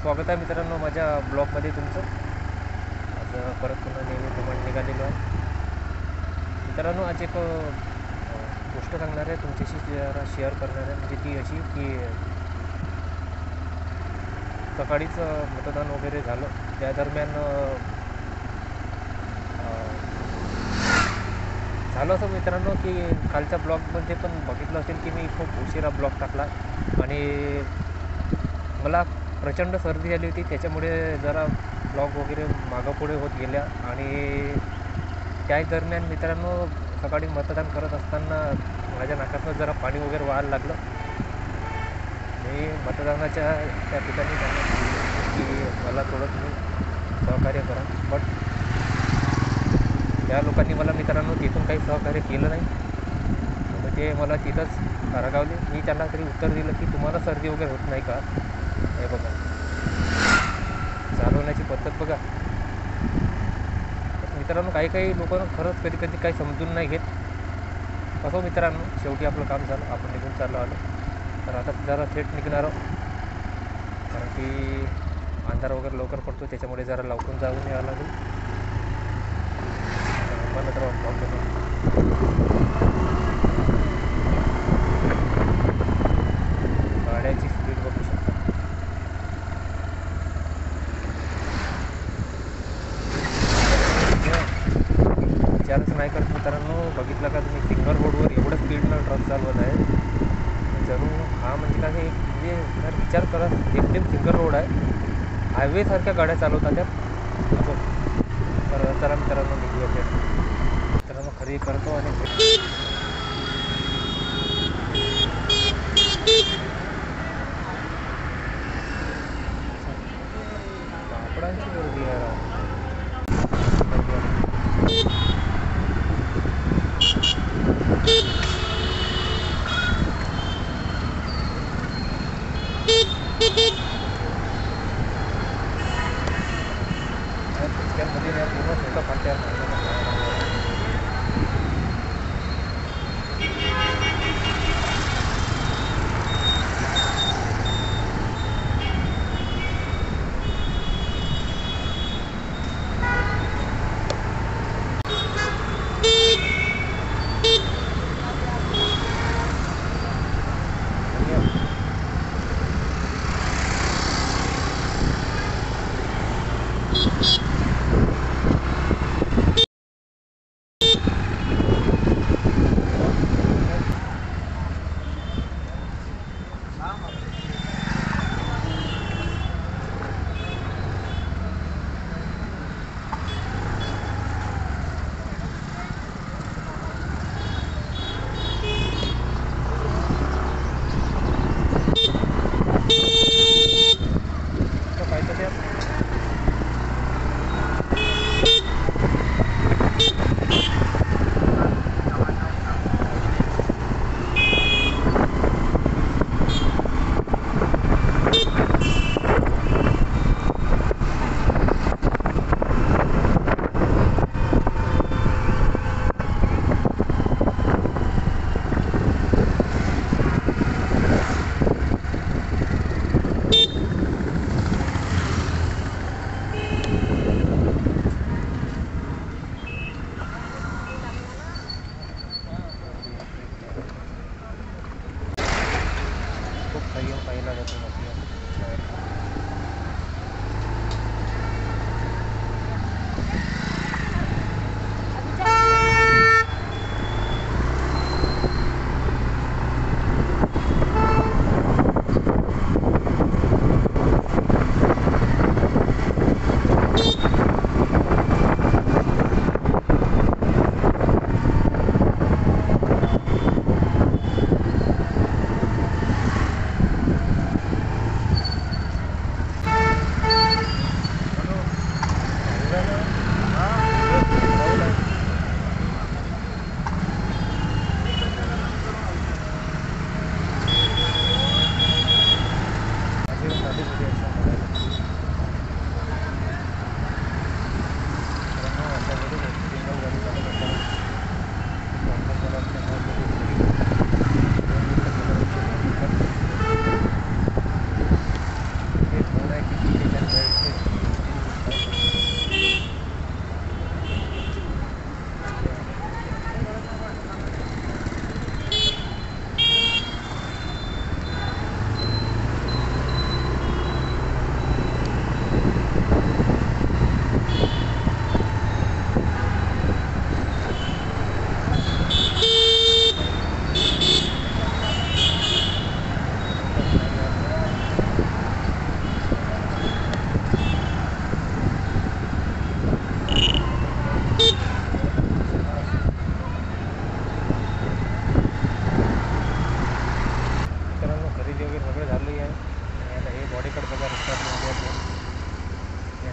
स्वागत आहे मित्रांनो माझ्या ब्लॉगमध्ये तुमचं. आज परत पुन्हा नेहमीप्रमाणे निघालेलो आहे. मित्रांनो, आज एक गोष्ट सांगणार आहे, तुमच्याशी जरा शेअर करणार आहे. म्हणजे ती अशी की सकाळीच मतदान वगैरे झालं, त्या दरम्यान झालं असं मित्रांनो की कालच्या ब्लॉगमध्ये पण बघितलं असेल की मी खूप उशिरा ब्लॉग टाकला आणि मला प्रचंड सर्दी झाली होती. त्याच्यामुळे जरा ब्लॉग वगैरे मागं पुढे होत गेल्या आणि त्याच दरम्यान मित्रांनो सकाळी मतदान करत असताना माझ्या नाकातनं जरा पाणी वगैरे व्हायला लागलं. मी मतदानाच्या त्या ठिकाणी सांगितलं की मला थोडं तुम्ही सहकार्य करा, बट त्या लोकांनी मला मित्रांनो तिथून काही सहकार्य केलं नाही. मग ते मला तिथंच रागावले. मी त्यांना तरी उत्तर दिलं की तुम्हाला सर्दी वगैरे होत नाही का? हे बघा, चालवण्याची पद्धत बघा. मित्रांनो, काही लोक खरंच कधी कधी काही समजून नाही घेत. असो मित्रांनो, शेवटी आपलं काम झालं, आपण निघून चाललो आलो. तर आता जरा थेट निघणार आहोत, कारण की अंधार वगैरे लवकर पडतो, त्याच्यामुळे जरा लवकर जाऊन यावं लागेल. मला तर गाड्याची स्पीड बघू शकता. विचारच नाही करत मित्रांनो. बघितलं का तुम्ही, सिंगल रोडवर एवढं स्पीडनं ट्रक चालवत आहे. जरूर हा म्हणजे काय, म्हणजे जर विचार करा, एकदम सिंगल रोड आहे, हायवेसारख्या गाड्या चालवतात त्या. तर चला मित्रांनो निघूया. मित्रांनो खरी करतो आणि कापडांची गर्दी आहे. मध्ये पूर्ण स्वतः फाट्या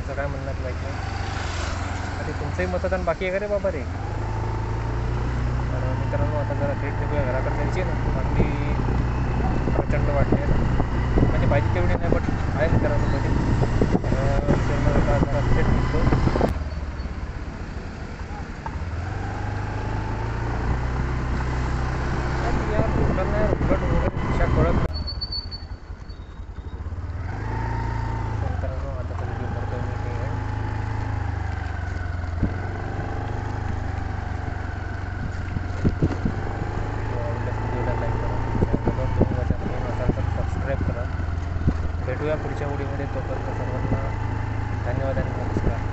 तुमचं काय म्हणणं आहे माहीत नाही. आणि तुमचंही मतदान बाकी आहे का रे बाबा रे? तर मित्रांनो आता जरा थेट निघूया घराकडे जायची ना, थंडी प्रचंड वाटते म्हणजे पाहिजे तेवढी नाही बट आहे मित्रांनो म्हणजे जरा थेट निघतो. या लोकांना उलट वगैरे दिशा कळत नाही. मित्रांनो आता तर व्हिडिओ करतोय मी ते व्हिडिओला लाईक करा, चॅनलवर दोन वाजता नवीन असाल तर सबस्क्राईब करा. भेटूया पुढच्या व्हिडिओमध्ये. तोपर्यंत सर्वांना धन्यवाद आणि नमस्कार.